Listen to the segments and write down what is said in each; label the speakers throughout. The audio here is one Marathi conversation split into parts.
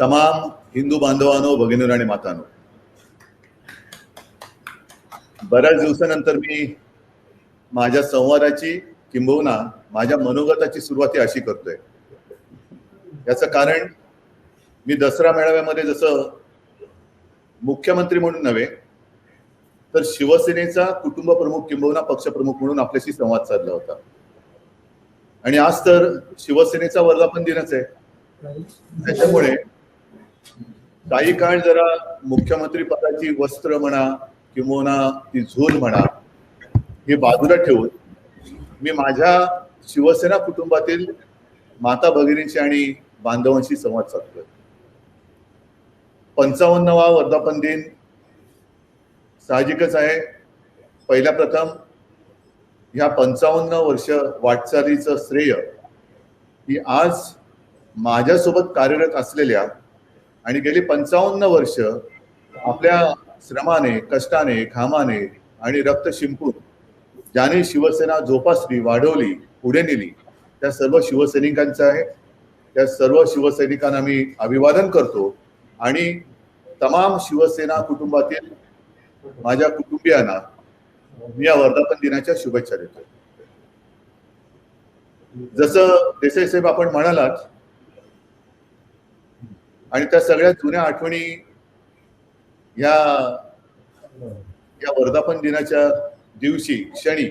Speaker 1: तमाम हिंदू बांधवांनो, भगिनींनो आणि मातांनो, बऱ्याच दिवसानंतर मी माझ्या संवादाची किंबहुना माझ्या मनोगताची सुरुवात अशी करतोय. याचं कारण मी दसरा मेळाव्यामध्ये जसं मुख्यमंत्री म्हणून नव्हे तर शिवसेनेचा कुटुंब प्रमुख किंबहुना पक्षप्रमुख म्हणून आपल्याशी संवाद साधला होता. आणि आज तर शिवसेनेचा वर्धापन दिनच आहे. त्याच्यामुळे काही काळ जरा मुख्यमंत्री पदाची वस्त्र म्हणा किंवा ती झूल म्हणा ही बाजूला ठेवून मी माझ्या शिवसेना कुटुंबातील माता भगिनींशी आणि बांधवांशी संवाद साधतोय. 55वा वर्धापन दिन साहजिकच आहे. पहिल्या प्रथम ह्या 55 वर्ष वाटचालीचं श्रेय ही आज माझ्यासोबत कार्यरत असलेल्या आणि गेली 55 वर्ष आपल्या श्रमाने, कष्टाने, घामाने आणि रक्त शिंपून ज्याने शिवसेना जोपासली, वाढवली, पुढे नेली त्या सर्व शिवसैनिकांचं आहे. त्या सर्व शिवसैनिकांना मी अभिवादन करतो आणि तमाम शिवसेना कुटुंबातील माझ्या कुटुंबियांना मी या वर्धापन दिनाच्या शुभेच्छा देतो. जसं देसाई साहेब आपण म्हणालात आणि त्या सगळ्या जुन्या आठवणी या वर्धापन दिनाच्या दिवशी क्षणी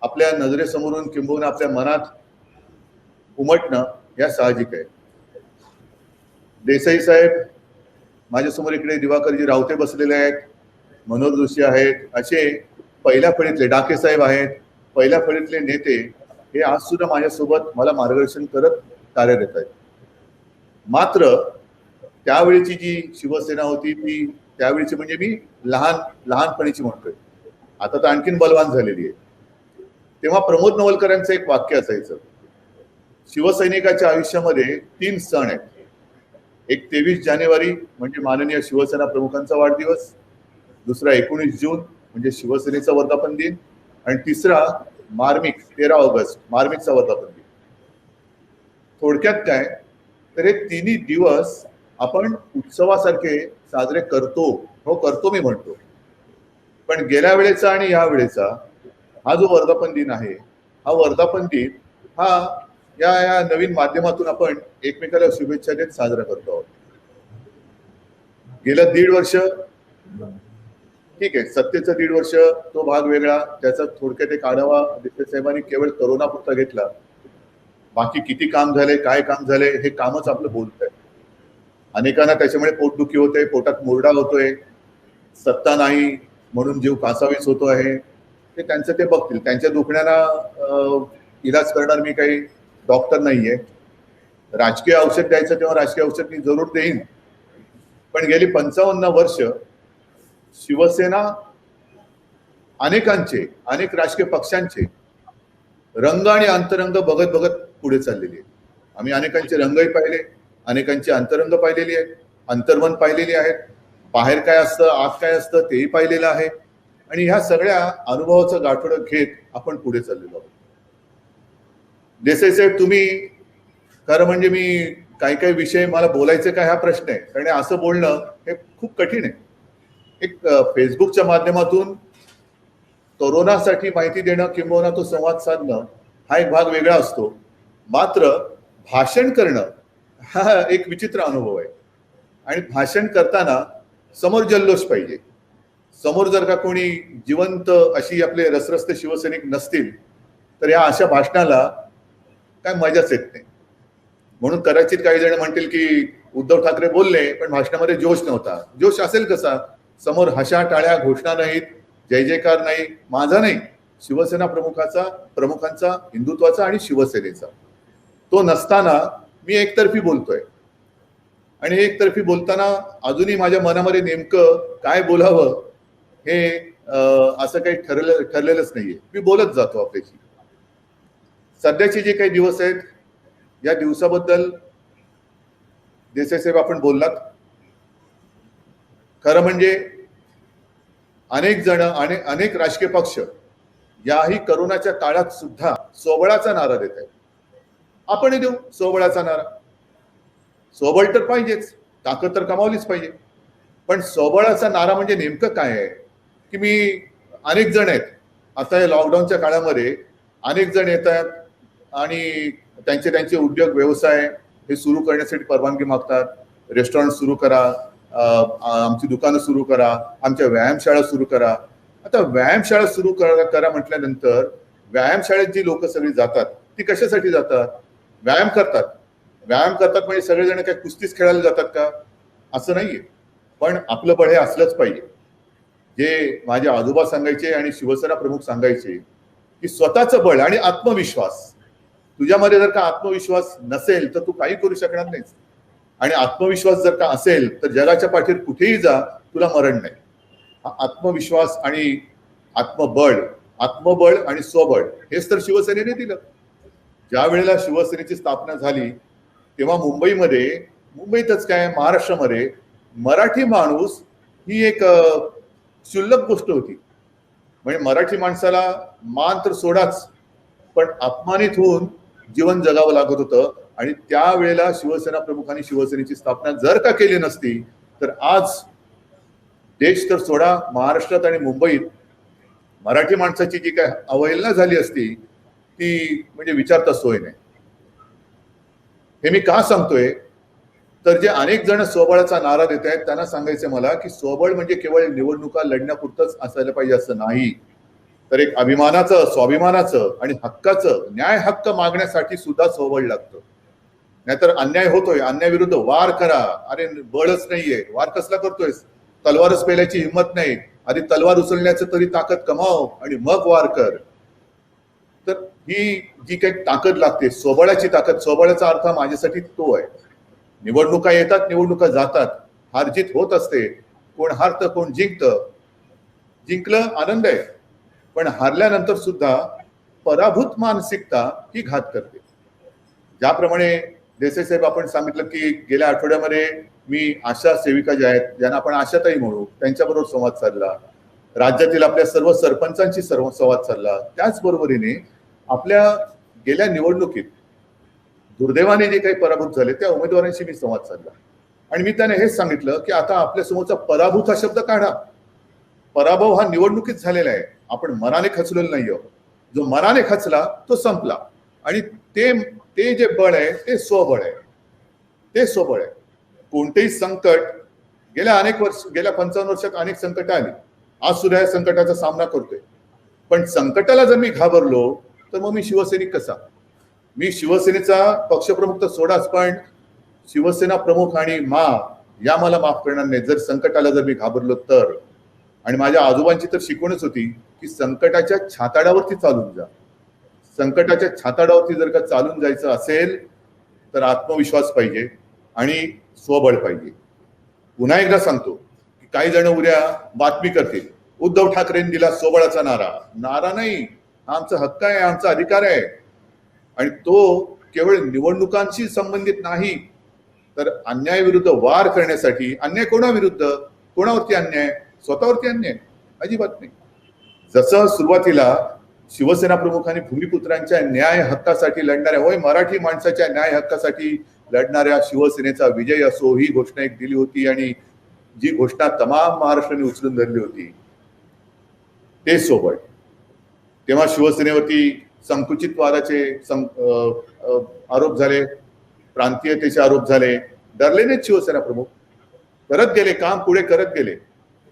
Speaker 1: आपल्या नजरेसमोरून किंबहुना आपल्या मनात उमटणं या साहजिक आहे. देसाई साहेब माझ्यासमोर इकडे दिवाकरजी रावते बसलेले आहेत, मनोहर जोशी आहेत, असे पहिल्या फळीतले डाके साहेब आहेत, पहिल्या फळीतले नेते हे आज सुद्धा माझ्यासोबत मला मार्गदर्शन करत कार्यरत आहेत. मात्र त्यावेळीची जी शिवसेना होती ती त्यावेळीची म्हणजे मी लहानपणीची म्हणतोय, आता तर आणखीन बलवान झालेली आहे. तेव्हा प्रमोद नवलकरांचं एक वाक्य असायचं, शिवसैनिकाच्या आयुष्यामध्ये 3 सण आहेत. एक 23 जानेवारी म्हणजे माननीय शिवसेना प्रमुखांचा वाढदिवस, दुसरा 19 जून म्हणजे शिवसेनेचा वर्धापन दिन आणि तिसरा मार्मिक 13 ऑगस्ट मार्मिकचा वर्धापन दिन. थोडक्यात काय तर हे तिन्ही दिवस आपण उत्सवासारखे साजरे करतो. हो करतो मी म्हणतो, पण गेल्या वेळेचा आणि या वेळेचा हा जो वर्धापन दिन आहे, हा वर्धापन दिन हा या नवीन माध्यमातून आपण एकमेकाला शुभेच्छा देत साजरा करतो आहोत. गेलं 1.5 वर्ष ठीक आहे, सत्तेचं 1.5 वर्ष तो भाग वेगळा. त्याचा थोडक्यात एक आढावा देसाई साहेबांनी केवळ करोनापुरता घेतला. बाकी किती काम झाले, काय काम झाले हे कामच आपलं बोलत आहे. अनेकांना त्याच्यामुळे पोटदुखी होते, पोटात मुरडा होतोय, सत्ता नाही म्हणून जीव कासावीस होतो आहे. ते त्यांचं ते बघतील. त्यांच्या दुखण्याला इलाज करणार मी काही डॉक्टर नाहीये. राजकीय औषध द्यायचं तेव्हा राजकीय औषध मी जरूर देईन, पण गेली 55 वर्ष शिवसेना अनेक राजकीय पक्षांचे रंग आणि अंतरंग बघत बघत पुढे चाललेली आहे. आम्ही अनेकांचे रंगही पाहिले, अनेकांची अंतरंग पाहिलेली आहेत, अंतर्मन पाहिलेली आहेत, बाहेर काय असतं आत काय असतं तेही पाहिलेलं आहे. आणि ह्या सगळ्या अनुभवाचं गाठोडं घेत आपण पुढे चाललेलो आहोत. देसाई साहेब, तुम्ही खरं म्हणजे मी काही विषय मला बोलायचे का हा प्रश्न आहे, कारण असं बोलणं हे खूप कठीण आहे. एक फेसबुकच्या माध्यमातून कोरोनासाठी माहिती देणं किंवा तो संवाद साधणं हा एक भाग वेगळा असतो. मात्र भाषण करणं हा एक विचित्र अनुभव आहे. आणि भाषण करताना समोर जल्लोष पाहिजे. समोर जर का कोणी जिवंत अशी आपले रसरस्ते शिवसैनिक नसतील तर या अशा भाषणाला काय मजाच येत नाही. म्हणून कदाचित काही जण म्हणतील की उद्धव ठाकरे बोलले पण भाषणामध्ये जोश नव्हता. जोश असेल कसा? समोर हशा टाळ्या घोषणा नाहीत, जय जयकार नाही, माझा नाही, शिवसेना प्रमुखांचा, हिंदुत्वाचा आणि शिवसेनेचा तो नसताना मी एकतर्फी बोलतोय. आणि एकतर्फी बोलताना अजूनही माझ्या मनामध्ये नेमकं काय बोलावं हे असं काही ठरलेलंच नाहीये. मी बोलत जातो आपल्याशी. सध्याचे जे काही दिवस आहेत या दिवसाबद्दल देसाई साहेब आपण बोललात. खरं म्हणजे अनेक जण अनेक राजकीय पक्ष याही करोनाच्या काळात सुद्धा सोबळाचा नारा देत आहेत. आपण देऊ सोबळाचा नारा. स्वबळ तर पाहिजेच, ताकद तर कमावलीच पाहिजे. पण स्वबळाचा नारा म्हणजे नेमकं काय आहे की मी अनेक जण आहेत आता या लॉकडाऊनच्या काळामध्ये अनेक जण येतात आणि त्यांचे त्यांचे उद्योग व्यवसाय हे सुरू करण्यासाठी परवानगी मागतात. रेस्टॉरंट सुरू करा, आमची दुकानं सुरू करा, आमच्या व्यायामशाळा सुरू करा. आता व्यायामशाळा सुरू करा म्हटल्यानंतर व्यायामशाळेत जी लोक सगळी जातात ती कशासाठी जातात? व्यायाम करतात. व्यायाम करतात म्हणजे सगळेजण काय कुस्तीच खेळायला जातात का? असं नाहीये. पण आपलं बळ हे असलंच पाहिजे. जे माझे आजोबा सांगायचे आणि शिवसेना प्रमुख सांगायचे की स्वतःचं बळ आणि आत्मविश्वास, तुझ्यामध्ये जर का आत्मविश्वास नसेल तर तू काही करू शकणार नाहीस. आणि आत्मविश्वास जर का असेल तर जगाच्या पाठीवर कुठेही जा, तुला मरण नाही. हा आत्मविश्वास आणि आत्मबळ आणि स्वबळ हेच तर शिवसेनेने दिलं. ज्या वेळेला शिवसेनेची स्थापना झाली तेव्हा मुंबईतच काय महाराष्ट्रामध्ये मराठी माणूस ही एक क्षुल्लक गोष्ट होती. म्हणजे मराठी माणसाला मान तर सोडाच, पण अपमानित होऊन जीवन जगावं लागत होतं. आणि त्यावेळेला शिवसेना प्रमुखांनी शिवसेनेची स्थापना जर का केली नसती तर आज देश तर सोडा, महाराष्ट्रात आणि मुंबईत मराठी माणसाची जी काय अवहेलना झाली असती ती म्हणजे विचारता सोय नाही. हे मी का सांगतोय तर जे अनेक जण स्वबळाचा नारा देत आहेत त्यांना सांगायचं मला की स्वबळ म्हणजे केवळ निवडणुका लढण्यापुरतंच असायला पाहिजे असं नाही, तर एक अभिमानाचं, स्वाभिमानाचं आणि हक्काचं न्याय हक्क मागण्यासाठी सुद्धा स्वबळ लागतं. नाहीतर अन्याय होतोय, अन्यायाविरुद्ध वार करा. अरे बळच नाहीये, वार कसला करतोयस? तलवारच पेलायची हिंमत नाही, आधी तलवार उचलण्याचं तरी ताकद कमाव आणि मग वार कर. तर ही जी काही ताकद लागते, स्वबळाची ताकद, स्वबळाचा अर्थ माझ्यासाठी तो आहे. निवडणुका येतात, निवडणुका जातात, हारजीत होत असते, कोण हारतं कोण जिंकतं. जिंकलं आनंद आहे, पण हारल्यानंतर सुद्धा पराभूत मानसिकता ही घात करते. ज्याप्रमाणे देसाई साहेब आपण सांगितलं की गेल्या आठवड्यामध्ये मी आशा सेविका ज्या आहेत ज्यांना आपण आशाताई म्हणू त्यांच्याबरोबर संवाद साधला. राज्यातील आपल्या सर्व सरपंचांशी संवाद साधला. त्याचबरोबरीने आपल्या गेल्या निवडणुकीत दुर्दैवाने जे काही पराभूत झाले त्या उमेदवारांशी मी संवाद साधला आणि मी त्यांना हेच सांगितलं की आता आपल्या समोरचा पराभूत हा शब्द काढा. पराभव हा निवडणुकीत झालेला आहे, आपण मनाने खचलेलो नाही आहोत. जो मनाने खचला तो संपला आणि ते जे बळ आहे ते स्वबळ आहे. ते स्वबळ आहे. कोणतेही संकट गेल्या 55 वर्षात अनेक संकट आली, आज सुद्धा या संकटाचा सामना करतोय. पण संकटाला जर मी घाबरलो तर मग मी शिवसैनिक कसा? मी शिवसेनेचा पक्षप्रमुख तर सोडाच, पण शिवसेना प्रमुख आणि या मला माफ करणार नाही जर संकटाला जर मी घाबरलो तर. आणि माझ्या आजोबांची तर शिकवणच होती की संकटाच्या छाताडावरती चालून जा. संकटाच्या छाताडावरती जर का चालून जायचं असेल तर आत्मविश्वास पाहिजे आणि स्वबळ पाहिजे. पुन्हा एकदा सांगतो की काही जण उद्या बातमी करतील उद्धव ठाकरेंनी दिला स्वबळाचा नारा. नारा नाही, हा आमचा हक्क आहे, आमचा अधिकार आहे. आणि तो केवळ निवडणुकांशी संबंधित नाही तर अन्यायाविरुद्ध वार करण्यासाठी. अन्याय कोणाविरुद्ध? कोणावरती अन्याय? स्वतःवरती अन्याय? अजिबात नाही. जसं सुरुवातीला शिवसेना प्रमुखांनी भूमिपुत्रांच्या न्याय हक्कासाठी लढणाऱ्या, होय मराठी माणसाच्या न्याय हक्कासाठी लढणाऱ्या शिवसेनेचा विजय असो ही घोषणा एक दिली होती आणि जी घोषणा तमाम महाराष्ट्राने उचलून धरली होती ते सोबळ. तेव्हा शिवसेनेवरती संकुचितवादाचे आरोप झाले, प्रांतीयतेचे आरोप झाले. डरले नाहीत शिवसेना प्रमुख, करत गेले, काम पुढे करत गेले.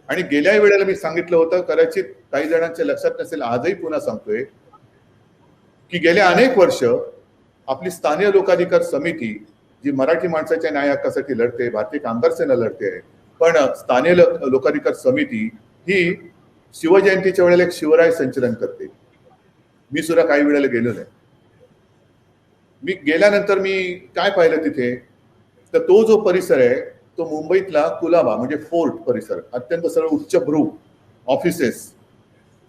Speaker 1: आणि गेल्या वेळेला मी सांगितलं होतं, कदाचित काही जणांच्या लक्षात नसेल, आजही पुन्हा सांगतोय की गेल्या अनेक वर्ष आपली स्थानिक लोकाधिकार समिती जी मराठी माणसाच्या न्याय हक्कासाठी लढते, भारतीय कामगार सेना लढते, पण स्थानिक लोकाधिकार समिती ही शिवजयंतीच्या वेळेला एक शिवराय संचलन करते. मी सुद्धा काही वेळेला गेलो नाही. मी गेल्यानंतर मी काय पाहिलं तिथे तर तो जो परिसर आहे तो मुंबईतला कुलाबा म्हणजे फोर्ट परिसर, अत्यंत सरळ उच्चभ्रू ऑफिसेस,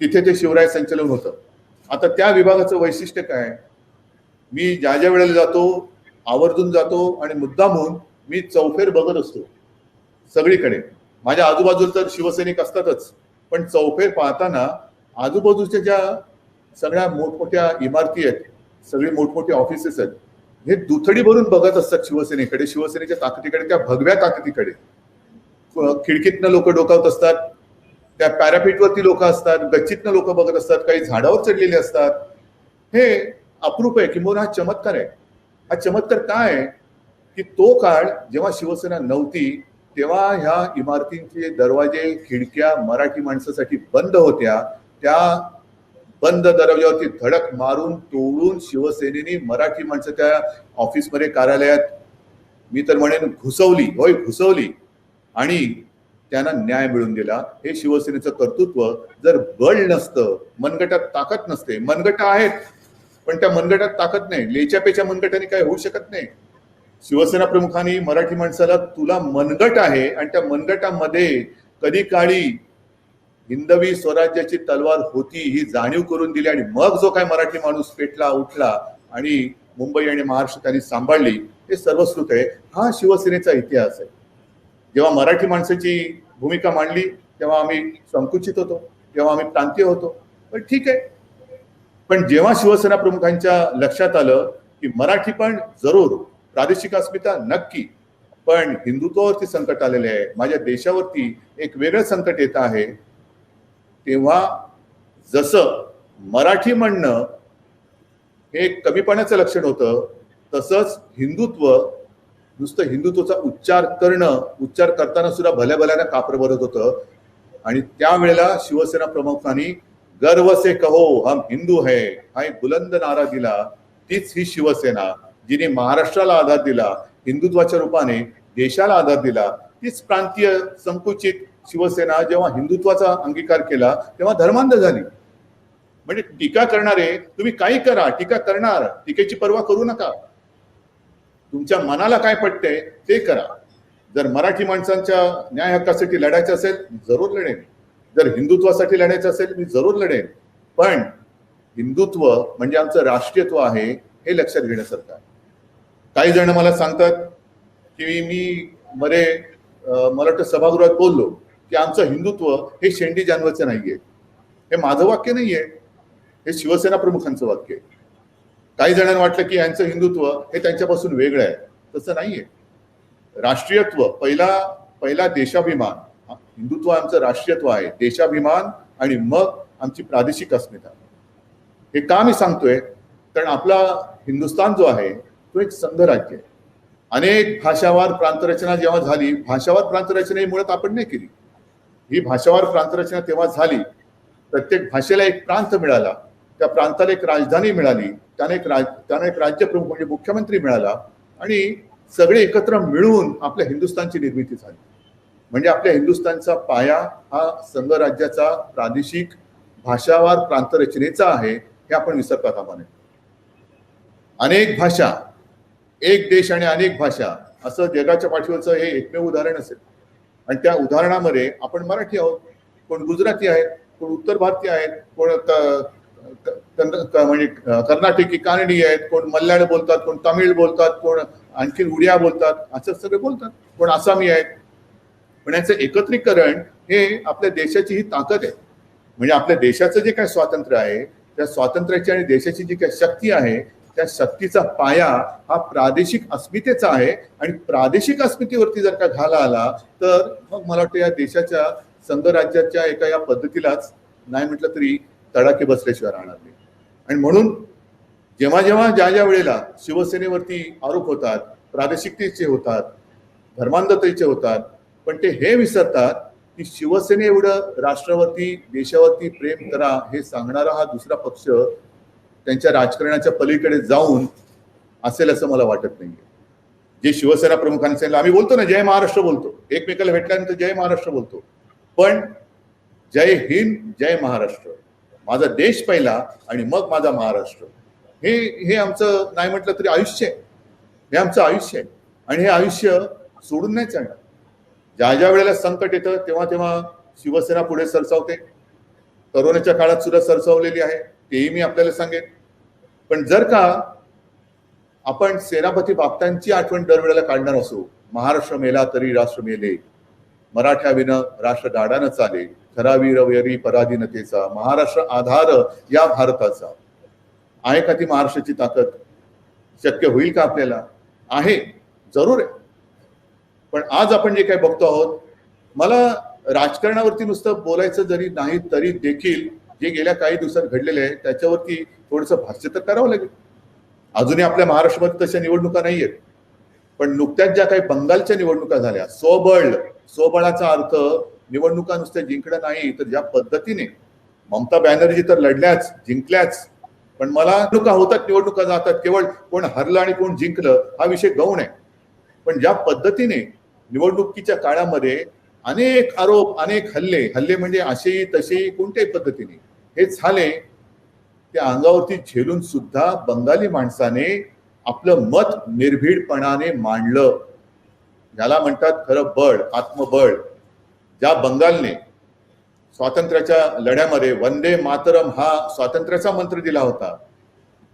Speaker 1: तिथे ते शिवराय संचलन होतं. आता त्या विभागाचं वैशिष्ट्य काय? मी ज्या वेळेला जातो आवर्जून जातो आणि मुद्दामून मी चौफेर बघत असतो सगळीकडे. माझ्या आजूबाजूला तर शिवसैनिक असतातच, पण चौफेर पाहताना आजूबाजूच्या ज्या सगळ्या मोठमोठ्या इमारती आहेत, सगळी मोठमोठी ऑफिसेस आहेत, हे दुथडी भरून बघत असतात शिवसेनेकडे, शिवसेनेच्या ताकदीकडे, त्या भगव्या ताकदीकडे. खिडकीतनं लोक डोकावत असतात, त्या पॅरापीटवरती लोक असतात, गच्चीतनं लोक बघत असतात, काही झाडावर चढलेले असतात. हे अप्रूप आहे, किंबहुना हा चमत्कार आहे. हा चमत्कार काय आहे की तो काळ जेव्हा शिवसेना नव्हती तेव्हा ह्या इमारतींचे दरवाजे खिडक्या मराठी माणसासाठी बंद होत्या. त्या बंद दरवाजावरती धडक मारून तोडून शिवसेनेने मराठी माणसं त्या ऑफिसमध्ये, कार्यालयात, मी तर म्हणेन घुसवली, होय घुसवली, आणि त्यांना न्याय मिळून दिला. हे शिवसेनेचं कर्तृत्व. जर बळ नसतं, मनगटात ताकद नसते, मनगट आहेत पण त्या मनगटात ताकद नाही, लेच्यापेच्या मनगटाने काय होऊ शकत नाही. शिवसेना प्रमुखांनी मराठी माणसाला तुला मनगट आहे आणि त्या मनगटामध्ये कधी काळी हिंदवी स्वराज्याची तलवार होती ही जाणीव करून दिली, आणि मग जो काय मराठी माणूस पेटला उठला आणि मुंबई आणि महाराष्ट्र त्यांनी सांभाळली, हे सर्वश्रुत आहे. हा शिवसेनेचा इतिहास आहे. जेव्हा मराठी माणसाची भूमिका मांडली तेव्हा आम्ही संकुचित होतो, तेव्हा आम्ही प्रांतीय होतो, पण ठीक आहे. पण जेव्हा शिवसेना प्रमुखांच्या लक्षात आलं की मराठी पण जरूर, प्रादेशिक अस्मिता नक्की, पण हिंदुत्वावरती संकट आलेले आहे, माझ्या देशावरती एक वेगळं संकट येत आहे, तेव्हा जसं मराठी म्हणणं हे कमीपणाचं लक्षण होतं, तसंच हिंदुत्व, नुसतं हिंदुत्वाचा उच्चार करणं, उच्चार करताना सुद्धा भल्या भल्यानं कापर भरत होतं. आणि त्यावेळेला शिवसेना प्रमुखांनी गर्व से कहो हम हिंदू है हा एक बुलंद नारा दिला. तीच ही शिवसेना जिने महाराष्ट्राला आधार दिला, हिंदुत्वाच्या रूपाने देशाला आधार दिला. तीच प्रांतीय संकुचित शिवसेना जेव्हा हिंदुत्वाचा अंगीकार केला तेव्हा धर्मांध झाली. म्हणजे टीका करणारे, तुम्ही काही करा, टीका करणार, टीकेची पर्वा करू नका, तुमच्या मनाला काय पटतंय ते करा. जर मराठी माणसांच्या न्याय हक्कासाठी लढायचं असेल जरूर लढेन, जर हिंदुत्वासाठी लढायचं असेल मी जरूर लढेन, पण हिंदुत्व म्हणजे आमचं राष्ट्रीयत्व आहे हे लक्षात घेण्यासारखं आहे. काही जण मला सांगतात की मी मला वाटतं सभागृहात बोललो की आमचं हिंदुत्व हे शेंडी जानवरचं नाहीये. हे माझं वाक्य नाहीये, हे शिवसेना प्रमुखांचं वाक्य आहे. काही जणांना वाटलं की यांचं हिंदुत्व हे त्यांच्यापासून वेगळं आहे, तसं नाहीये. राष्ट्रीयत्व पहिला देशाभिमान, हिंदुत्व आमचं राष्ट्रीयत्व आहे, देशाभिमान, आणि मग आमची प्रादेशिक अस्मिता. हे का मी सांगतोय, कारण आपला हिंदुस्थान जो आहे तो एक संघ राज्य आहे. अनेक भाषावार प्रांतरचना जेव्हा झाली, भाषावार प्रांतरचना ही मुळात आपण नाही केली, ही भाषावार प्रांतरचना तेव्हा झाली. प्रत्येक भाषेला एक प्रांत मिळाला, त्या प्रांताला एक राजधानी मिळाली, त्याने एक राज्य प्रमुख म्हणजे मुख्यमंत्री मिळाला, आणि सगळे एकत्र मिळून आपल्या हिंदुस्थानची निर्मिती झाली. म्हणजे आपल्या हिंदुस्थानचा पाया हा संघ राज्याचा प्रादेशिक भाषावार प्रांतरचनेचा आहे, हे आपण विसरता कामा नये. अनेक भाषा, एक देश आणि अनेक भाषा, असं जगाच्या पाठीवरचं हे एकमेव उदाहरण असेल, आणि त्या उदाहरणामध्ये आपण मराठी आहोत, कोण गुजराती आहेत, कोण उत्तर भारतीय आहेत, कोण म्हणजे कर्नाटकी कानडी आहेत, कोण मल्याळ बोलतात, कोण तमिळ बोलतात, कोण आणखी उडिया बोलतात, असं सगळे बोलतात, कोण आसामी आहेत. पण याचं एकत्रीकरण हे आपल्या देशाची ही ताकद आहे. म्हणजे आपल्या देशाचं जे काही स्वातंत्र्य आहे, त्या स्वातंत्र्याची आणि देशाची जी काही शक्ती आहे, त्या शक्तीचा पाया हा प्रादेशिक अस्मितेचा आहे. आणि प्रादेशिक अस्मितेवरती जर का घाला आला तर मग मला वाटतं या देशाच्या संघ राज्याच्या एका या पद्धतीलाच नाही म्हटलं तरी तडाखे बसल्याशिवाय राहणार नाही. आणि म्हणून जेव्हा जेव्हा ज्या वेळेला शिवसेनेवरती आरोप होतात, प्रादेशिकतेचे होतात, धर्मांधतेचे होतात, पण ते हे विसरतात की शिवसेने एवढं राष्ट्रावरती, देशावरती प्रेम करा हे सांगणारा हा दुसरा पक्ष त्यांच्या राजकारणाच्या पलीकडे जाऊन असेल असं मला वाटत नाहीये. जे शिवसेना प्रमुखांनी सांगितलं, आम्ही बोलतो ना जय महाराष्ट्र बोलतो, एकमेकाला भेटल्यानंतर जय महाराष्ट्र बोलतो, पण जय हिंद जय महाराष्ट्र, माझा देश पहिला आणि मग माझा महाराष्ट्र, हे आमचं नाही म्हटलं तरी आयुष्य आहे. हे आमचं आयुष्य आहे आणि हे आयुष्य सोडून नाही चालणार. ज्या वेळेला संकट येतं तेव्हा तेव्हा शिवसेना पुढे सरसावते. कोरोनाच्या काळात सुद्धा सरसावलेली आहे, तेही मी आपल्याला सांगेन. पण जर का आपण सेनापती बापटांची आठवण दरवेळेला काढणार असू, महाराष्ट्र मेला तरी राष्ट्र मेले, मराठ्या विन राष्ट्र गाडानं चाले, खरा वीर वैरी पराधीनतेचा, महाराष्ट्र आधार या भारताचा, आहे का ती महाराष्ट्राची ताकद? शक्य होईल का आपल्याला? आहे, जरूर आहे. पण आज आपण जे काही बघतो आहोत, मला राजकारणावरती नुसतं बोलायचं जरी नाही तरी देखील जे गेल्या काही दिवसात घडलेले आहे त्याच्यावरती थोडंसं भाष्य तर करावं लागेल. अजूनही आपल्या महाराष्ट्रामध्ये तशा निवडणुका नाहीयेत, पण नुकत्याच ज्या काही बंगालच्या निवडणुका झाल्या, स्वबळाचा अर्थ निवडणुका नुसत्या जिंकणं नाही, तर ज्या पद्धतीने ममता बॅनर्जी तर लढल्याच, जिंकल्याच, पण मला निवडणुका होतात, निवडणुका जातात, केवळ कोण हरलं आणि कोण जिंकलं हा विषय गौण आहे. पण ज्या पद्धतीने निवडणुकीच्या काळामध्ये अनेक आरोप, अनेक हल्ले म्हणजे असे तसे कोणत्याही पद्धतीने हे झाले, त्या अंगावरती झेलून सुद्धा बंगाली माणसाने आपलं मत निर्भीडपणाने मांडलं. याला म्हणतात खरं बळ, आत्मबळ. ज्या बंगालने स्वातंत्र्याच्या लढ्यामध्ये वंदे मातरम हा स्वातंत्र्याचा मंत्र दिला होता,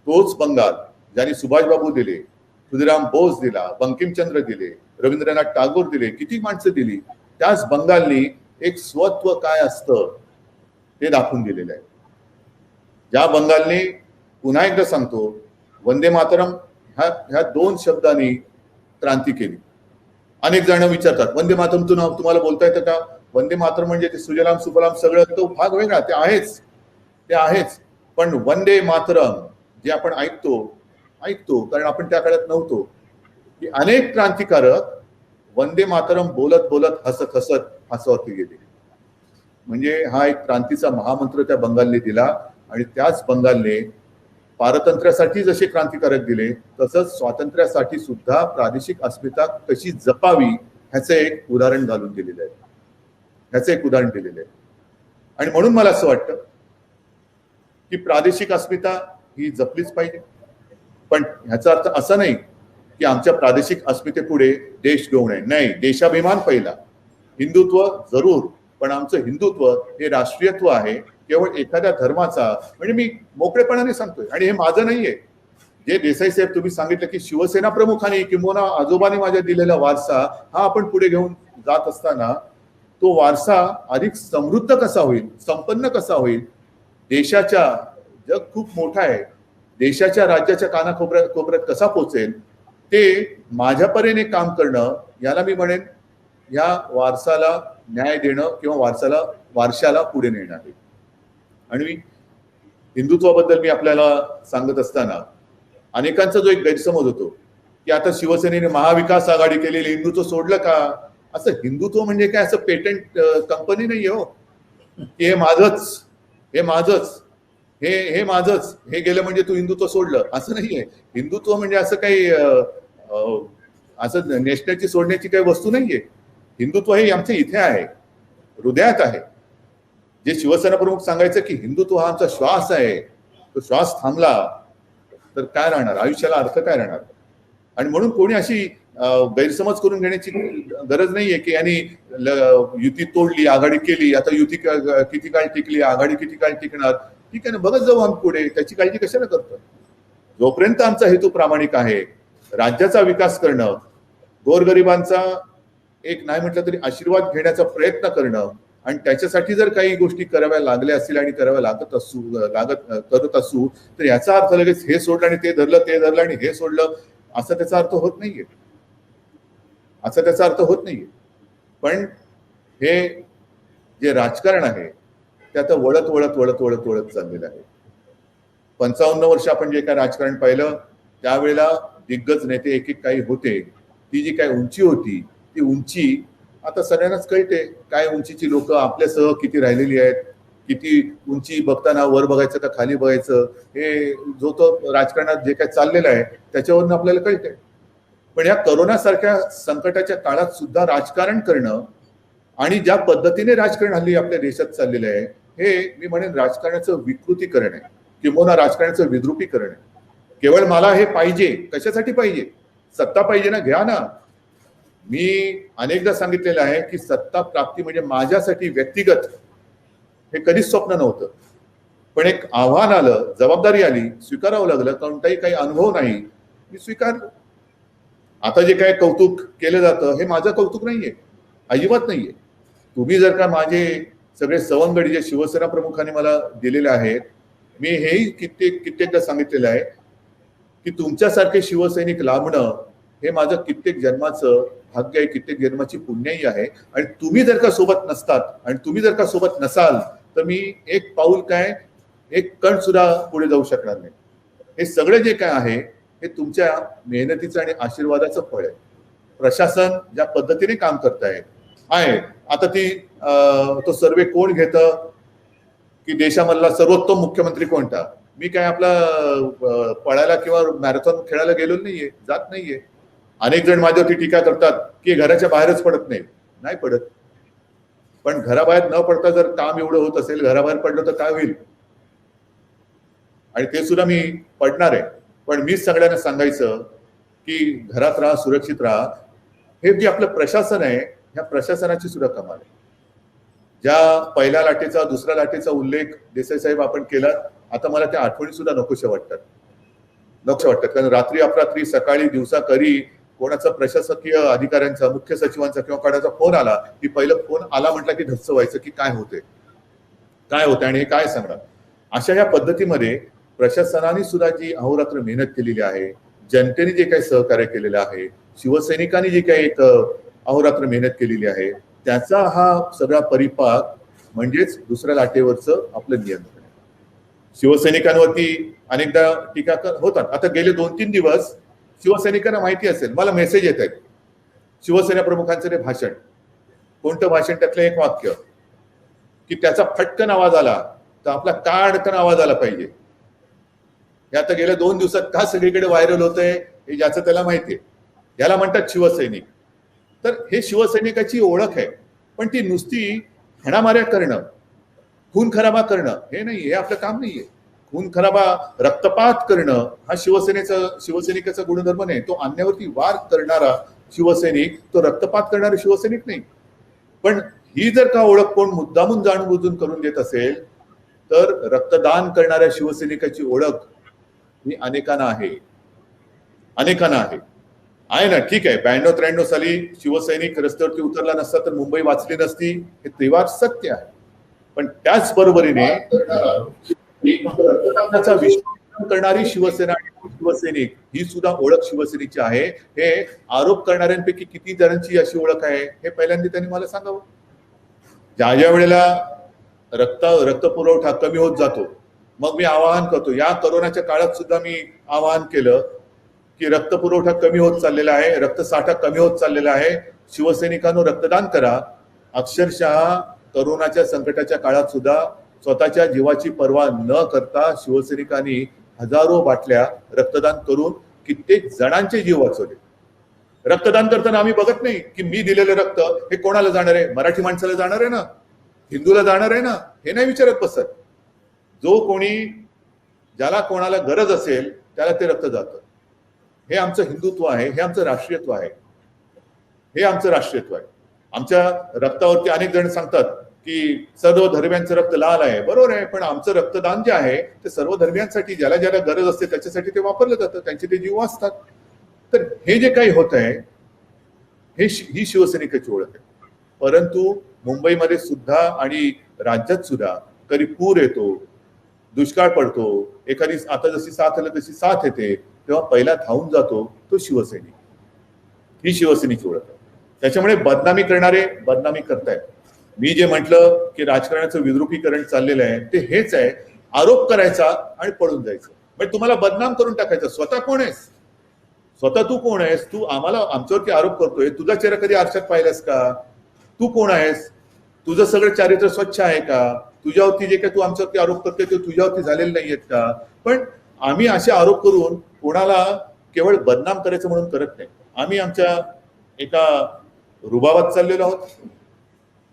Speaker 1: तोच बंगाल ज्यांनी सुभाषबाबू दिले, खुदिराम बोस दिला, बंकिमचंद्र दिले, रवींद्रनाथ टागोर दिले, किती माणसं दिली, त्याच बंगालनी एक स्वत्व काय असतं ते दाखवून दिलेलं आहे. ज्या बंगालने, पुन्हा एकदा सांगतो, वंदे मातरम ह्या 2 शब्दांनी क्रांती केली. अनेक जण विचारतात वंदे मातरम तुम्हाला बोलता येतं का? वंदे मातरम म्हणजे ते सुजलाम सुफलाम सगळं तो भाग वेगळा, ते आहेच. पण वंदे मातरम जे आपण ऐकतो कारण आपण त्या काळात नव्हतो, की अनेक क्रांतिकारक वंदे मातरम बोलत हसत फासावरती गेले. म्हणजे हा एक क्रांतीचा महामंत्र त्या बंगालने दिला. आणि त्याच बंगालने पारतंत्र्यासाठी जसे क्रांतिकारक दिले, तसंच स्वातंत्र्यासाठी सुद्धा प्रादेशिक अस्मिता कशी जपावी ह्याचं एक उदाहरण घालून दिलेलं आहे. आणि म्हणून मला असं वाटतं की प्रादेशिक अस्मिता ही जपलीच पाहिजे. पण ह्याचा अर्थ असा नाही की आमच्या प्रादेशिक अस्मितेपुढे देश गौण आहे. नाही, देशाभिमान पहिला, हिंदुत्व जरूर, पण आमचं हिंदुत्व हे राष्ट्रीयत्व आहे, केवळ एखाद्या धर्माचा. म्हणजे मी मोकळेपणाने सांगतोय, आणि हे माझं नाहीये. जे देसाई साहेब तुम्ही सांगितलं की शिवसेना प्रमुखांनी किंवा आजोबांनी माझ्या दिलेला वारसा हा आपण पुढे घेऊन जात असताना तो वारसा अधिक समृद्ध कसा होईल, संपन्न कसा होईल, देशाच्या, जग खूप मोठा आहे, देशाच्या राज्याच्या कानाकोपऱ्यात कसा पोहोचेल, ते माझ्या परीने काम करणं, याला मी म्हणेन या वारसाला न्याय देणं किंवा वारशाला पुढे नेणं आहे. आणि हिंदुत्वाबद्दल मी आपल्याला सांगत असताना अनेकांचा जो एक गैरसमज होतो की आता शिवसेनेने महाविकास आघाडी केलेली, हिंदुत्व सोडलं का? असं हिंदुत्व म्हणजे काय असं पेटंट कंपनी नाहीये हो, की हे माझंच, हे गेलं म्हणजे तू हिंदुत्व सोडलं, असं नाहीये. हिंदुत्व म्हणजे असं काही असं नेशनलची सोडण्याची काही वस्तू नाहीये. हिंदुत्व हे आमच्या इथे आहे, हृदयात आहे. जे शिवसेना प्रमुख सांगायचं की हिंदुत्व हा आमचा श्वास आहे, तो श्वास थांबला तर काय राहणार, आयुष्याला अर्थ काय राहणार? आणि म्हणून कोणी अशी गैरसमज करून घेण्याची गरज नाहीये की यांनी युती तोडली, आघाडी केली, आता युती किती काळ टिकली, आघाडी किती काळ टिकणार, ठीक आहे ना, बघत जाऊ आम्ही पुढे, त्याची काळजी कशाला करतो? जोपर्यंत आमचा हेतू प्रामाणिक आहे, राज्याचा विकास करणं, गोरगरिबांचा एक नाही म्हटलं तरी आशीर्वाद घेण्याचा प्रयत्न करणं, आणि त्याच्यासाठी जर काही गोष्टी कराव्या लागल्या असतील आणि कराव्या करत असू तर याचा अर्थ लगेच हे सोडलं आणि ते धरलं आणि हे सोडलं असा त्याचा अर्थ होत नाहीये. पण हे जे राजकारण आहे ते आता वळत चाललेलं आहे. 55 वर्ष आपण जे काय राजकारण पाहिलं, त्यावेळेला दिग्गज नेते एक काही होते, ती जी काय उंची होती, ती उंची आता सगळ्यांनाच कळते काय उंचीची लोक आपल्यासह किती राहिलेली आहेत, किती उंची बघताना वर बघायचं का खाली बघायचं, हे जो तो राजकारणात जे काय चाललेलं आहे त्याच्यावरून आपल्याला कळतंय. पण या करोना सारख्या संकटाच्या काळात सुद्धा राजकारण करणं आणि ज्या पद्धतीने राजकारण हल्ली आपल्या देशात चाललेलं आहे, हे मी म्हणेन राजकारणाचं विकृतीकरण आहे किंवा राजकारणाचं विद्रुपीकरण आहे. केवळ मला हे पाहिजे, कशासाठी पाहिजे? सत्ता पाहिजे ना, घ्या ना. मी अनेकदा सांगितलेलं आहे की सत्ता प्राप्ती म्हणजे माझ्यासाठी व्यक्तिगत हे कधीच स्वप्न नव्हतं, पण एक आव्हान आलं, जबाबदारी आली, स्वीकारावं लागलं. कोणताही काही अनुभव नाही, मी स्वीकारलं. आता जे काय कौतुक केलं जातं हे माझं कौतुक नाहीये, अजिबात नाहीये. तुम्ही जर का माझे सगळे सवंगडी जे शिवसेना प्रमुखांनी मला दिलेले आहेत, मी हेही कित्येकदा सांगितलेलं आहे की तुमच्यासारखे शिवसैनिक लाभणं हे माझं कित्येक जन्माचं भाग्य आहे, कित्येक जन्माची पुण्याई आहे. आणि तुम्ही जर का सोबत नसतात आणि तुम्ही जर का सोबत नसाल तर मी एक पाऊल काय, एक कण सुद्धा पुढे जाऊ शकणार नाही. हे सगळे जे काय आहे हे तुमच्या मेहनतीचं आणि आशीर्वादाचं फळ आहे. प्रशासन ज्या पद्धतीने काम करताय आहे, आता ती तो सर्वे कोण घेतं की देशामधला सर्वोत्तम मुख्यमंत्री कोणता. मी काय आपला पळायला किंवा मॅरेथॉन खेळायला गेलो नाहीये, जात नाहीये. अनेक जण माझ्यावरती टीका करतात की घराच्या बाहेरच पडत नाही पडत. पण घराबाहेर न पडता जर काम एवढं होत असेल, घराबाहेर पडलं तर काय होईल, आणि ते सुद्धा मी पडणार आहे. पण मीच सगळ्यांना सांगायचं की घरात राहा, सुरक्षित राहा. हे जे आपलं प्रशासन आहे, ह्या प्रशासनाची सुद्धा कमाल आहे. ज्या पहिल्या लाटेचा, दुसऱ्या लाटेचा उल्लेख देसाई साहेब आपण केला, आता मला त्या आठवणी सुद्धा नकोशा वाटतात. कारण रात्री अपरात्री, सकाळी दिवसा करी कोणाचा प्रशासकीय अधिकाऱ्यांचा, मुख्य सचिवांचा किंवा कोणाचा फोन आला की पहिलं फोन आला म्हटलं की धस्स व्हायचं की काय होते आणि हे काय सांगणार. अशा या पद्धतीमध्ये प्रशासनाने सुद्धा जी अहोरात्र मेहनत केलेली आहे, जनतेने जे काही सहकार्य केलेलं आहे, शिवसैनिकांनी जे काही एक अहोरात्र मेहनत केलेली आहे, त्याचा हा सगळा परिपाक म्हणजेच दुसऱ्या लाटेवरचं आपलं नियंत्रण. शिवसैनिकांवरती अनेकदा टीका होतात. आता गेले 2-3 दिवस शिवसैनिकांना माहिती असेल, मला मेसेज येत आहेत शिवसेना प्रमुखांचं ते भाषण, कोणतं भाषण, त्यातलं एक वाक्य की त्याचा फटकन आवाज आला तर आपला का अडकन आवाज आला पाहिजे. हे आता गेल्या 2 दिवसात का सगळीकडे व्हायरल होतंय हे ज्याचं त्याला माहितीये. याला म्हणतात शिवसैनिक. तर हे शिवसैनिकाची ओळख आहे. पण ती नुसती हाणामाऱ्या करणं, खून खराबा करणं हे नाही, हे आपलं काम नाहीये. खून खराबा, रक्तपात करणं हा शिवसैनिकाचा गुणधर्म नाही. तो अन्यावरती वार करणारा शिवसैनिक, तो रक्तपात करणारा शिवसैनिक नाही. पण ही जर का ओळख कोण मुद्दामून जाणून करून देत असेल तर रक्तदान करणाऱ्या शिवसैनिकाची ओळख ही अनेकांना आहे ना. ठीक आहे, 92-93 साली शिवसैनिक रस्त्यावरती उतरला नसता तर मुंबई वाचली नसती, हे त्रिवार सत्य आहे. पण त्याच बरोबरीने रक्तदानाचा विश्वास करणारी शिवसेना आणि शिवसैनिक ही सुद्धा ओळख शिवसेनेची आहे. हे आरोप करणाऱ्यांपैकी किती जणांची अशी ओळख आहे हे पहिल्यांदा त्यांनी मला सांगावं. ज्या वेळेला रक्त पुरवठा कमी होत जातो, मग मी आवाहन करतो. या कोरोनाच्या काळात सुद्धा मी आवाहन केलं की रक्त पुरवठा कमी होत चाललेला आहे, रक्तसाठा कमी होत चाललेला आहे, शिवसैनिकांनो रक्तदान करा. अक्षरशः कोरोनाच्या संकटाच्या काळात सुद्धा स्वतःच्या जीवाची पर्वा न करता शिवसैनिकांनी हजारो बाटल्या रक्तदान करून कित्येक जणांचे जीव वाचवले. रक्तदान करताना आम्ही बघत नाही की मी दिलेलं रक्त हे कोणाला जाणार आहे, मराठी माणसाला जाणार आहे ना, हिंदूला जाणार आहे ना, हे नाही विचारत बसत. जो कोणी, ज्याला कोणाला गरज असेल त्याला ते रक्त जातं. हे आमचं हिंदुत्व आहे, हे आमचं राष्ट्रीयत्व आहे. आमच्या रक्तावरती अनेक जण सांगतात की सर्व धर्मियांचं रक्त लाल आहे. बरोबर आहे, पण आमचं रक्तदान जे आहे ते सर्व धर्मियांसाठी, ज्याला ज्याला गरज असते त्याच्यासाठी ते वापरलं जातं, त्यांचे ते जीव वाचतात. तर हे जे काही होत आहे ही शिवसैनिकाची ओळख आहे. परंतु मुंबईमध्ये सुद्धा आणि राज्यात सुद्धा कधी पूर येतो, दुष्काळ पडतो, एखादी आता जशी साथ आली तशी साथ येते, तेव्हा पहिला धावून जातो तो शिवसैनिक. ही शिवसेनेची ओळख आहे. त्याच्यामुळे बदनामी करणारे बदनामी करतायत. मी जे म्हटलं की राजकारणाचं विद्रुपीकरण चाललेलं आहे ते हेच आहे, आरोप करायचा आणि पळून जायचं. म्हणजे तुम्हाला बदनाम करून टाकायचं. स्वतः कोण आहेस, स्वतः तू कोण आहेस, तू आम्हाला आमच्यावरती आरोप करतोय, तुझा चेहरा कधी आरशात पाहिलास का, तू कोण आहेस, तुझं सगळं चारित्र्य स्वच्छ आहे का, तुझ्यावरती जे काही तू आमच्यावरती आरोप करतोय ते तुझ्यावरती झालेले नाहीयेत का. पण आम्ही असे आरोप करून कोणाला केवळ बदनाम करायचं म्हणून करत नाही. आम्ही आमच्या एका रुबाबात चाललेलो आहोत.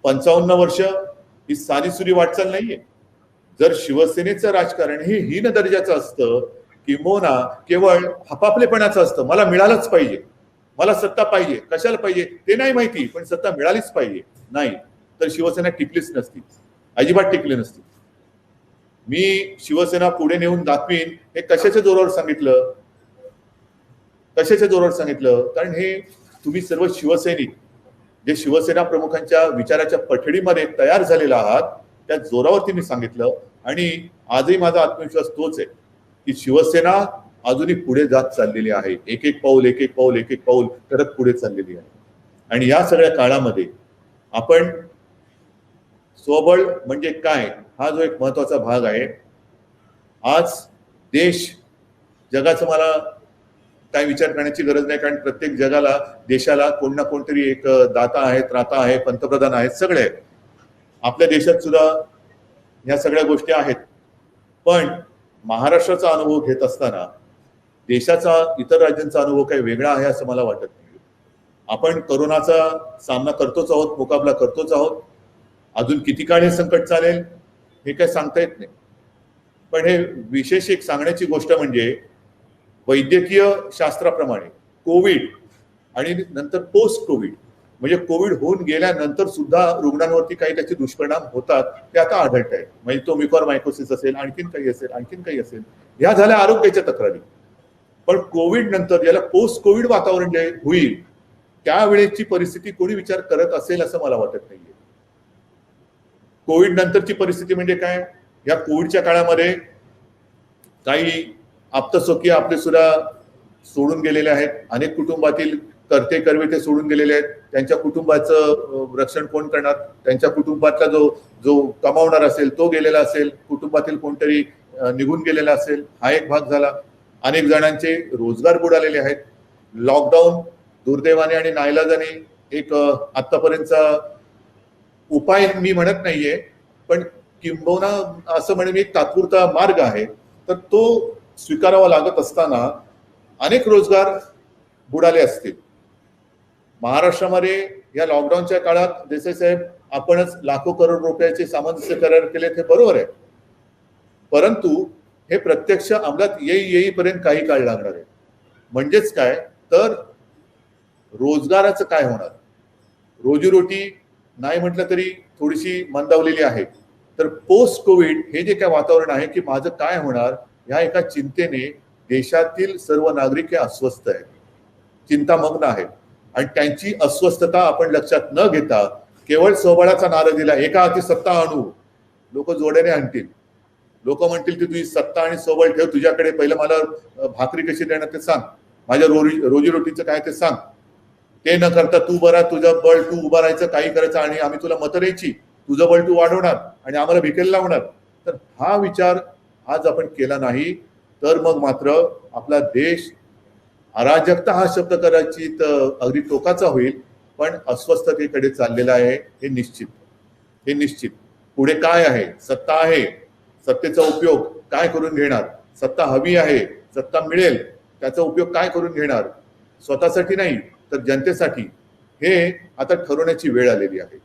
Speaker 1: 55 वर्ष ही सारीसुरी वाटचाल नाहीये. जर शिवसेनेचं राजकारण हे हीन दर्जाचं असतं, किंबहुना केवळ हपापलेपणाचं असतं, मला मिळालंच पाहिजे, मला सत्ता पाहिजे, कशाला पाहिजे ते नाही माहिती, पण सत्ता मिळालीच पाहिजे, नाही तर शिवसेना टिकलीच नसती, अजिबात टिकली नसती. मी शिवसेना पुढे नेऊन दाखवीन हे कशाच्या जोरावर सांगितलं, कारण हे तुम्ही सर्व शिवसैनिक जे शिवसेना प्रमुखांच्या विचाराच्या पठडीमध्ये तयार झालेला आहात त्या जोरावरती मी सांगितलं. आणि आजही माझा आत्मविश्वास तोच आहे की शिवसेना अजूनही पुढे जात चाललेली आहे. एक एक पाऊल एक एक पाऊल एक एक पाऊल करत पुढे चाललेली आहे. आणि या सगळ्या काळामध्ये आपण स्वबळ म्हणजे काय हा जो एक महत्वाचा भाग आहे. आज देश जगाचं मला काय विचार करण्याची गरज नाही, कारण प्रत्येक जगाला देशाला कोण ना कोणतरी एक दाता आहे, त्राता आहे, पंतप्रधान आहेत, सगळे आहेत. आपल्या देशात सुद्धा ह्या सगळ्या गोष्टी आहेत. पण महाराष्ट्राचा अनुभव घेत असताना देशाचा इतर राज्यांचा अनुभव काही वेगळा आहे असं मला वाटत नाही. आपण कोरोनाचा सामना करतोच आहोत, मुकाबला करतोच आहोत. अजून किती काळ हे संकट चालेल हे काय सांगता येत नाही. पण हे विशेष एक सांगण्याची गोष्ट म्हणजे वैद्यकीय शास्त्राप्रमाणे कोविड आणि नंतर पोस्ट कोविड म्हणजे कोविड होऊन गेल्यानंतर सुद्धा रुग्णांवरती काही त्याचे दुष्परिणाम होतात ते आता आढळत आहे. म्हणजे तो म्युकरमायकोसिस असेल, आणखीन काही असेल, ह्या झाल्या आरोग्याच्या तक्रारी. पण कोविड नंतर याला पोस्ट कोविड वातावरण जे होईल त्यावेळेची परिस्थिती कोणी विचार करत असेल असं मला वाटत नाहीये. कोविड नंतरची परिस्थिती म्हणजे काय, या कोविडच्या काळामध्ये काही आप्तस्वकीय आपले सुद्धा सोडून गेलेले आहेत. अनेक कुटुंबातील करते करवे ते सोडून गेलेले आहेत. त्यांच्या कुटुंबाचं रक्षण कोण करणार, त्यांच्या कुटुंबातला जो कमावणार असेल तो गेलेला असेल, कुटुंबातील कोणतरी निघून गेलेला असेल, हा एक भाग झाला. अनेक जणांचे रोजगार बुडालेले आहेत. लॉकडाऊन दुर्दैवाने आणि नाईलाजाने एक आतापर्यंतचा उपाय मी म्हणत नाहीये, पण किंबहुना असं म्हणेन एक तात्पुरता मार्ग आहे. तर तो स्वीकारावा लागत असताना अनेक रोजगार बुडाले असतील. महाराष्ट्रामध्ये या लॉकडाऊनच्या काळात देसाई साहेब आपणच लाखो करोड रुपयाचे सामंजस्य करार केले, ते बरोबर आहे. परंतु हे प्रत्यक्ष अंमलात येईपर्यंत काही काळ लागणार आहे. म्हणजेच काय तर रोजगाराचं काय होणार, रोजीरोटी नाही म्हटलं तरी थोडीशी मंदावलेली आहे. तर पोस्ट कोविड हे जे काय वातावरण आहे की माझं काय होणार ह्या एका चिंतेने देशातील सर्व नागरिक हे अस्वस्थ आहेत, चिंतामग्न आहेत. आणि त्यांची अस्वस्थता आपण लक्षात न घेता केवळ स्वबळाचा नारा दिला, एका हाती सत्ता आणू, लोक जोड्याने आणतील. लोक म्हणतील की तुझी सत्ता आणि स्वबळ ठेव तुझ्याकडे, पहिलं मला भाकरी कशी देणार ते सांग, माझ्या रोजीरोटीचं काय ते सांग. ते न करता तू बरा, तुझं बळ तू उभं राहायचं, काही करायचं आणि आम्ही तुला मतं द्यायची, तुझं बळ तू वाढवणार आणि आम्हाला भिकेला लावणार. तर हा विचार आज आपण केला नाही तर मग मात्र आपला देश अराजकता हा शब्द करायची तर अगदी टोकाचा होईल, पण अस्वस्थतेकडे चाललेला आहे हे निश्चित. पुढे काय आहे, सत्ता आहे, सत्तेचा उपयोग काय करून घेणार, सत्ता हवी आहे, सत्ता मिळेल त्याचा उपयोग काय करून घेणार, स्वतःसाठी नाही तर जनतेसाठी, हे आता ठरवण्याची वेळ आलेली आहे.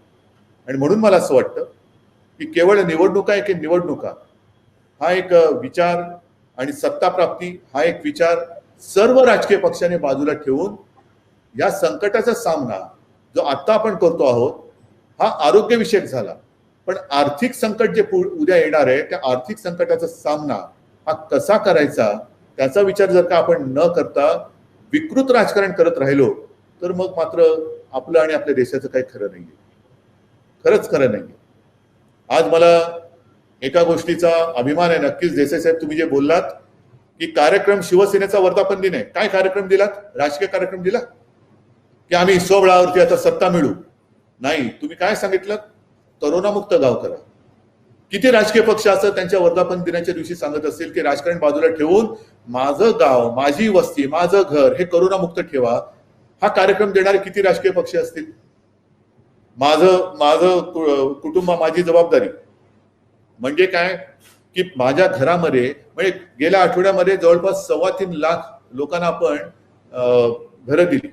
Speaker 1: आणि म्हणून मला असं वाटतं की केवळ निवडणुका एक निवडणुका हा एक विचार आणि सत्ता प्राप्ती हा एक विचार सर्व राजकीय पक्षाने बाजूला ठेवून या संकटाचा सामना जो आता आपण करतो आहोत हा आरोग्यविषयक झाला, पण आर्थिक संकट जे उद्या येणार आहे त्या आर्थिक संकटाचा सामना हा कसा करायचा त्याचा विचार जर का आपण न करता विकृत राजकारण करत राहिलो तर मग मात्र आपलं आणि आपल्या देशाचं काही खरं नाहीये, खरंच खरं नाहीये. आज मला एका गोष्टीचा अभिमान आहे नक्कीच. देसाई साहेब तुम्ही जे बोललात की कार्यक्रम शिवसेनेचा वर्धापन दिन आहे, काय कार्यक्रम दिलात, राजकीय कार्यक्रम दिला की आम्ही स्वबळावरती आता सत्ता मिळू, नाही. तुम्ही काय सांगितलं, करोनामुक्त गाव करा. किती राजकीय पक्ष असं त्यांच्या वर्धापन दिनाच्या दिवशी सांगत असतील की राजकारण बाजूला ठेवून माझं गाव, माझी वस्ती, माझं घर हे करोनामुक्त ठेवा, हा कार्यक्रम देणारे किती राजकीय पक्ष असतील. माझं कुटुंब माझी जबाबदारी म्हणजे काय की माझ्या घरामध्ये म्हणजे गेल्या आठवड्यामध्ये जवळपास 3.25 लाख लोकांना आपण घरं दिली,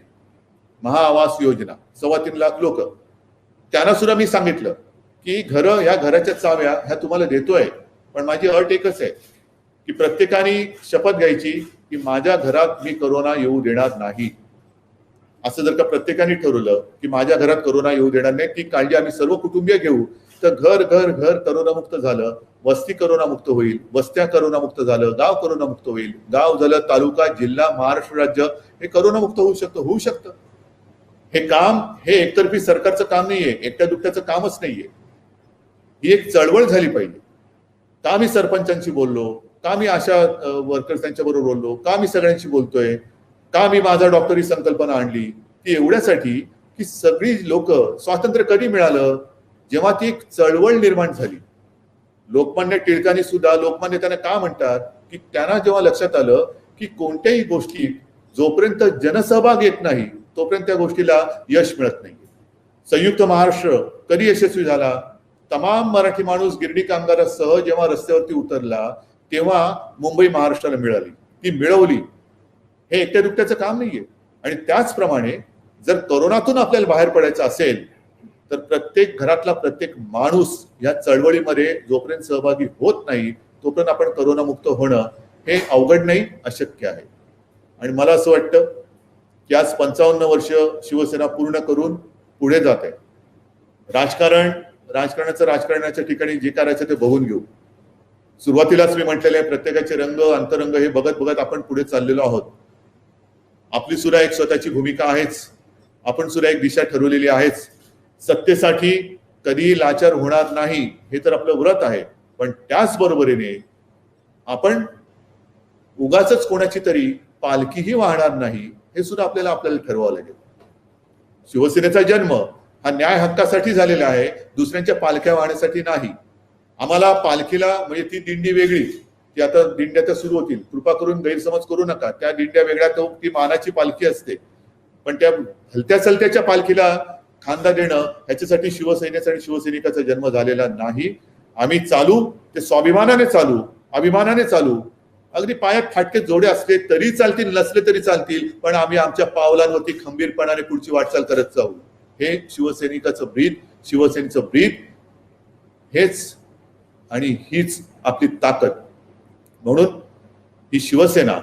Speaker 1: महाआवास योजना, 3.25 लाख लोक. त्यांना सुद्धा मी सांगितलं की ह्या घराच्या चाव्या ह्या तुम्हाला देतोय, पण माझी अट एकच आहे की प्रत्येकाने शपथ घ्यायची की माझ्या घरात मी करोना येऊ देणार नाही. असं जर का प्रत्येकाने ठरवलं की माझ्या घरात करोना येऊ देणार नाही, ती काळजी आम्ही सर्व कुटुंबीय घेऊ, तर घर करोनामुक्त झालं, वस्ती करोनामुक्त होईल, वस्त्या करोनामुक्त झालं, गाव करोनामुक्त होईल, गाव झालं, तालुका, जिल्हा, महाराष्ट्र राज्य हे करोनामुक्त होऊ शकतं. हे काम हे एकतर्फी सरकारचं काम नाहीये, एकट्या दुकट्याचं कामच नाहीये. ही एक चळवळ झाली पाहिजे. का मी सरपंचांशी बोललो, का मी आशा वर्कर्स त्यांच्याबरोबर बोललो, का मी सगळ्यांशी बोलतोय, का मी माझा डॉक्टर ही संकल्पना आणली, ती एवढ्यासाठी की सगळी लोक, स्वातंत्र्य कधी मिळालं, जेव्हा ती एक चळवळ निर्माण झाली. लोकमान्य टिळकांनी सुद्धा, लोकमान्य त्यांना का म्हणतात, की त्यांना जेव्हा लक्षात आलं की कोणत्याही गोष्टीत जोपर्यंत जनसहभाग येत नाही तोपर्यंत त्या गोष्टीला यश मिळत नाही. संयुक्त महाराष्ट्र कधी यशस्वी झाला, तमाम मराठी माणूस गिरणी कामगारासह जेव्हा रस्त्यावरती उतरला तेव्हा मुंबई महाराष्ट्राला मिळाली, ती मिळवली. हे एकट्या दुकट्याचं काम नाहीये. आणि त्याचप्रमाणे जर कोरोनातून आपल्याला बाहेर पडायचं असेल तर प्रत्येक घरातला प्रत्येक माणूस या चळवळीमध्ये जोपर्यंत सहभागी होत नाही तोपर्यंत आपण कोरोनामुक्त होणं हे अवघड नाही, अशक्य आहे. आणि मला असं वाटतं की आज 55 वर्ष शिवसेना पूर्ण करून पुढे जात आहे. राजकारणाच्या ठिकाणी जे करायचं ते बघून घेऊ. सुरुवातीलाच मी म्हटलेलं आहे, प्रत्येकाचे रंग अंतरंग हे बघत बघत आपण पुढे चाललेलो आहोत. आपली सुद्धा एक स्वतःची भूमिका आहेच, आपण सुद्धा एक दिशा ठरवलेली आहेच. सत्तेसाठी कधी लाचार होणार नाही हे तर आपलं व्रत आहे, पण त्याच बरोबरीने आपण उगाच कोणाची तरी पालखीही वाहणार नाही हे सुद्धा आपल्याला ठरवावं लागेल. शिवसेनेचा जन्म हा न्याय हक्कासाठी झालेला आहे, दुसऱ्यांच्या पालख्या वाहण्यासाठी नाही. आम्हाला पालखीला म्हणजे ती दिंडी वेगळी, ती आता दिंड्या तर सुरू होतील, कृपा करून गैरसमज करू नका. त्या दिंड्या वेगळ्या, तो ती मानाची पालखी असते, पण त्या हलत्या चलत्याच्या पालखीला खांदा देणं ह्याच्यासाठी शिवसैन्याचा आणि शिवसैनिकाचा जन्म झालेला नाही. आम्ही चालू ते स्वाभिमानाने चालू, अभिमानाने चालू. अगदी पायात फाटके जोडे असले तरी चालतील, नसले तरी चालतील, पण आम्ही आमच्या पावलांवरती खंबीरपणाने पुढची वाटचाल करत जाऊ. हे शिवसैनिकाचं ब्रीद, शिवसेनेचं ब्रीद हेच आणि हीच आपली ताकद. म्हणून ही शिवसेना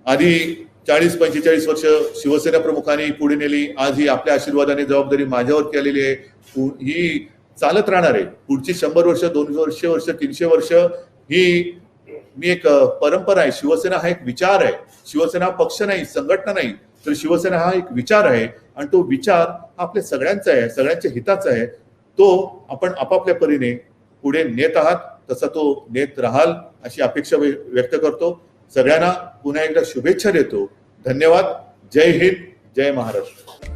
Speaker 1: आधी 40-45 वर्ष शिवसेना प्रमुखांनी पुढे नेली, आज ही आपल्या आशीर्वादाने जबाबदारी माझ्यावरती आलेली आहे. ही चालत राहणार आहे. पुढची 100 वर्ष, 200 वर्ष, 300 वर्ष ही मी एक परंपरा आहे. शिवसेना हा एक विचार आहे. शिवसेना पक्ष नाही, संघटना नाही, तर शिवसेना हा एक विचार आहे. आणि तो विचार आपल्या सगळ्यांचा आहे, सगळ्यांच्या हिताचा आहे. तो आपण आपापल्या परीने पुढे नेत आहात, तसा तो नेत राहाल अशी अपेक्षा व्यक्त करतो. सगळ्यांना पुन्हा एकदा शुभेच्छा देतो. धन्यवाद. जय हिंद, जय महाराष्ट्र.